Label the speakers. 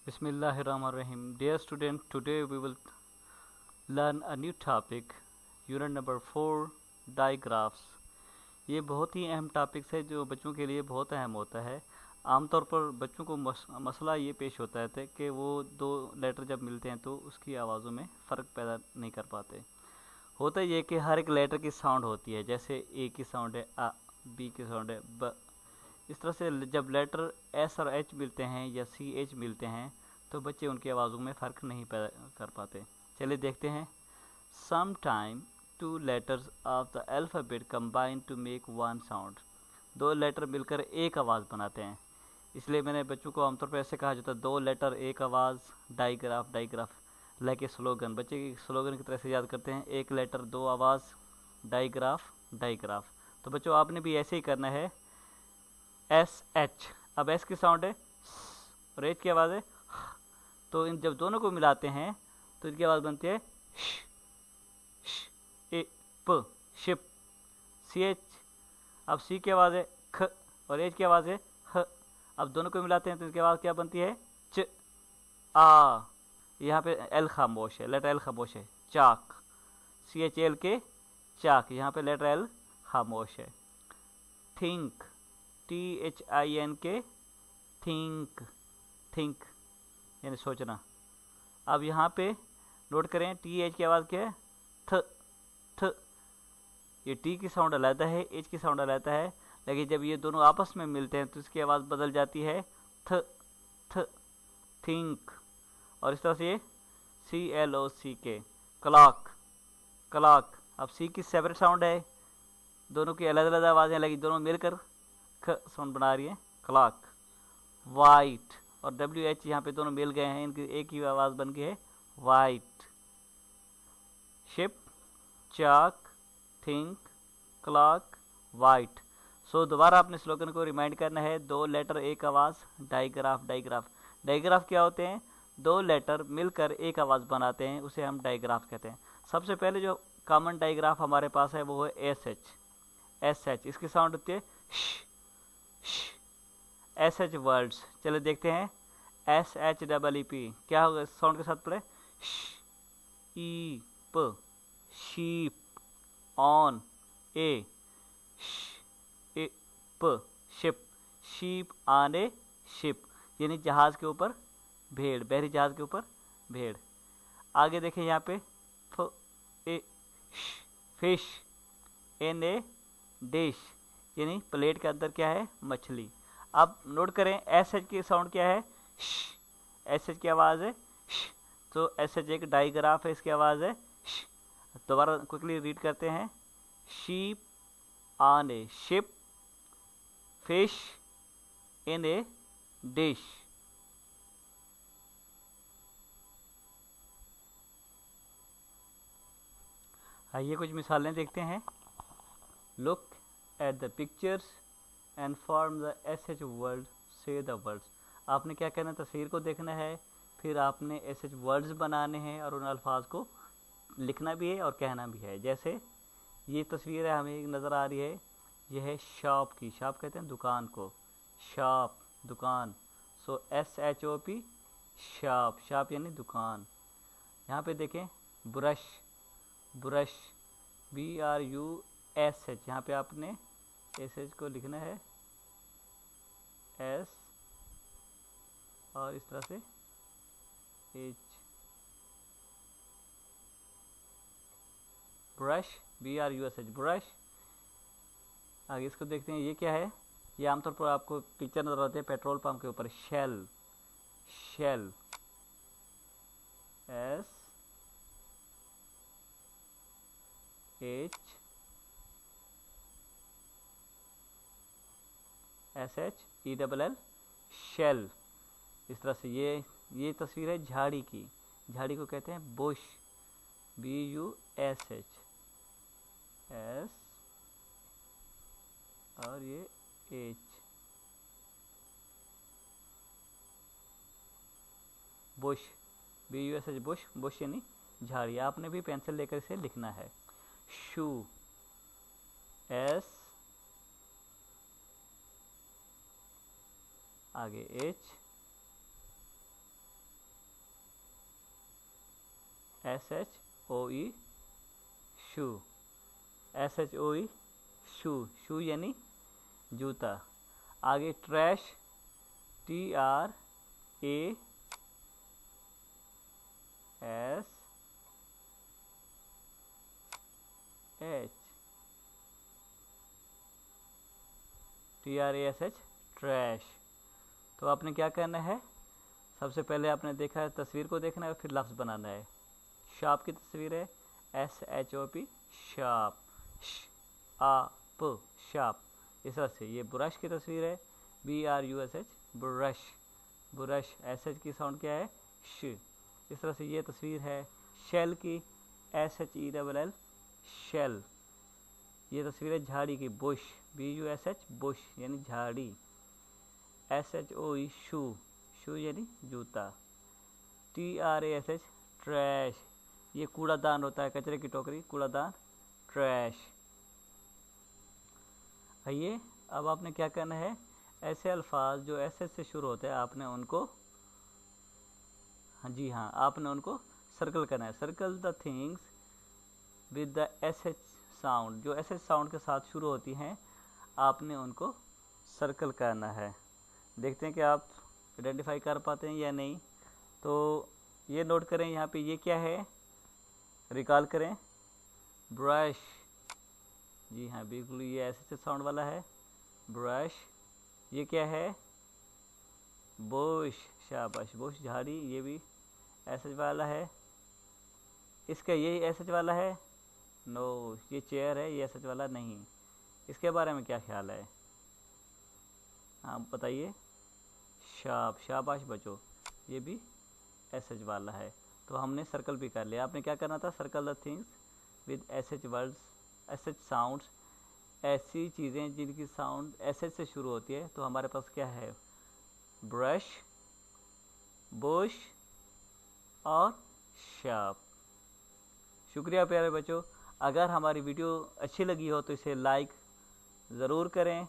Speaker 1: Bismillahirrahmanirrahim. Dear student, today we will learn a new topic, unit number 4, digraphs. ये बहुत ही अहम topics है जो बच्चों के लिए बहुत अहम होता है। आमतौर पर बच्चों को मसला ये पेश होता है कि वो दो लेटर जब मिलते हैं तो उसकी आवाज़ों में फ़र्क पैदा नहीं कर पाते। होता ये कि हर एक लेटर की साउंड होती है, जैसे ए की साउंड है आ, बी की साउंड है ब। इस तरह से जब लेटर एस और एच मिलते हैं या सी एच मिलते हैं तो बच्चे उनकी आवाज़ों में फ़र्क नहीं पैदा कर पाते। चलिए देखते हैं। Some time two letters of the alphabet combine to make one sound. दो लेटर मिलकर एक आवाज़ बनाते हैं, इसलिए मैंने बच्चों को आमतौर पर ऐसे कहा जाता है, दो लेटर एक आवाज़, digraph digraph. Like a slogan, बच्चे की स्लोगन की तरह से याद करते हैं, एक लेटर दो आवाज़, डाइग्राफ डाइग्राफ। तो बच्चों आपने भी ऐसे ही करना है। एस एच, अब एस की साउंड है और एच की आवाज़ है, तो इन जब दोनों को मिलाते हैं तो इनकी आवाज़ बनती है श, ए प, शिप। सी एच, अब सी की आवाज़ है ख और एच की आवाज़ है ह। अब दोनों को मिलाते हैं तो इनकी आवाज़ क्या बनती है च, आ। यहाँ पे एल खामोश है, लेटर एल खामोश है, चाक। सी एच एल के चाक, यहाँ पे लेटर एल खामोश है। Think, T H I N K think, think यानी सोचना। अब यहाँ पे नोट करें, टी एच की आवाज़ क्या है थ, थ। ये टी की साउंड अलग है, एच की साउंड अलग है, लेकिन जब ये दोनों आपस में मिलते हैं तो इसकी आवाज़ बदल जाती है थ, थ, थिंक। और इस तरह से ये सी एल ओ सी के, क्लॉक, क्लॉक। अब सी की सेपरेट साउंड है, दोनों की अलग अलग आवाज़ें लगी, दोनों मिलकर ख साउंड बना रही है, क्लॉक। वाइट और डब्ल्यू एच यहाँ पे दोनों मिल गए हैं, इनकी एक ही आवाज़ बन गई है वाइट। शिप, चाक, थिंक, क्लॉक, वाइट। सो दोबारा अपने स्लोगन को रिमाइंड करना है, दो लेटर एक आवाज़, डाइग्राफ डाइग्राफ। डाइग्राफ क्या होते हैं? दो लेटर मिलकर एक आवाज़ बनाते हैं, उसे हम डाइग्राफ कहते हैं। सबसे पहले जो कॉमन डाइग्राफ हमारे पास है वो है एस एच। एस एच, इसकी साउंड होती है श, एस एच वर्ड्स। चलो देखते हैं। S H double E P, क्या होगा साउंड के साथ पढ़े? श, ई प, शीप। ऑन, ए, श, ए प, ship. Sheep on A ship, यानी जहाज़ के ऊपर भेड़, बहरी जहाज़ के ऊपर भेड़। आगे देखें यहाँ पे फ, ए, फिश। इन ए डिश, यानी प्लेट के अंदर क्या है? मछली। अब नोट करें एस एच की साउंड क्या है? एस एच की आवाज़ है श, तो एस एच एक डाइग्राफ है, इसकी आवाज़ है श। दोबारा क्विकली रीड करते हैं। Sheep on A ship, fish in A dish. आइए कुछ मिसालें देखते हैं। Look at the pictures and form the S H word, से द वर्ड्स। आपने क्या करना है? तस्वीर को देखना है, फिर आपने एस एच वर्ड्स बनाने हैं और उन अल्फाज को लिखना भी है और कहना भी है। जैसे ये तस्वीर है, हमें नज़र आ रही है, यह है शॉप की। शॉप कहते हैं दुकान को, शॉप दुकान। So S H O P, shop, shop यानी दुकान। यहाँ पे देखें brush, brush, B R U S H. यहाँ पे आपने एस एच को लिखना है एस और इस तरह से H. Brush, B R U S H, brush. आगे इसको देखते हैं, ये क्या है? ये आमतौर पर आपको पिक्चर नजर आते हैं पेट्रोल पंप के ऊपर, Shell, Shell, S H S H E double L, Shell. इस तरह से ये तस्वीर है झाड़ी की। झाड़ी को कहते हैं bush, B U S H, S और ये H. Bush, B U S H, bush, bush यानी झाड़ी। आपने भी पेंसिल लेकर इसे लिखना है। शू, एस, आगे H, SHOE shoe, SHOE shoe, shoe यानी जूता। आगे ट्रैश TRASH, TRASH ट्रैश। तो आपने क्या करना है, सबसे पहले आपने देखा है, तस्वीर को देखना है, फिर लफ्ज़ बनाना है। शार्प की तस्वीर है SHOP शार्प, शार्प। इस तरह से ये ब्रश की तस्वीर है BRUSH ब्रश, ब्रश। SH की साउंड क्या है, श। इस तरह से ये तस्वीर है शेल की SHELL शेल। ये तस्वीर है झाड़ी की बुश, BUSH बुश यानी झाड़ी। SHOE शू, शू यानी जूता। TRASH ट्रैश, ये कूड़ादान होता है, कचरे की टोकरी, कूड़ादान, ट्रैश। आइए अब आपने क्या करना है, ऐसे अल्फाज जो SS से शुरू होते हैं आपने उनको, हाँ जी हाँ, आपने उनको सर्कल करना है। Circle the things with the SH sound, जो SH साउंड के साथ शुरू होती हैं आपने उनको सर्कल करना है। देखते हैं कि आप आइडेंटिफाई कर पाते हैं या नहीं। तो ये नोट करें, यहाँ पे ये क्या है, रिकॉल करें, ब्रश। जी हाँ बिल्कुल, ये SH साउंड वाला है, ब्रश। ये क्या है, बुश, शाबाश, बुश झाड़ी, ये भी SH वाला है। इसका यही SH वाला है, नो, ये चेयर है, ये SH वाला नहीं। इसके बारे में क्या ख्याल है, हाँ बताइए। शार्प, शाबाश बच्चों, ये भी SH वाला है। तो हमने सर्कल भी कर लिया। आपने क्या करना था, circle the things with SH words, SH sounds, ऐसी चीज़ें जिनकी साउंड SH से शुरू होती है। तो हमारे पास क्या है, ब्रश, बुश और शार्प। शुक्रिया प्यारे बच्चों। अगर हमारी वीडियो अच्छी लगी हो तो इसे लाइक ज़रूर करें।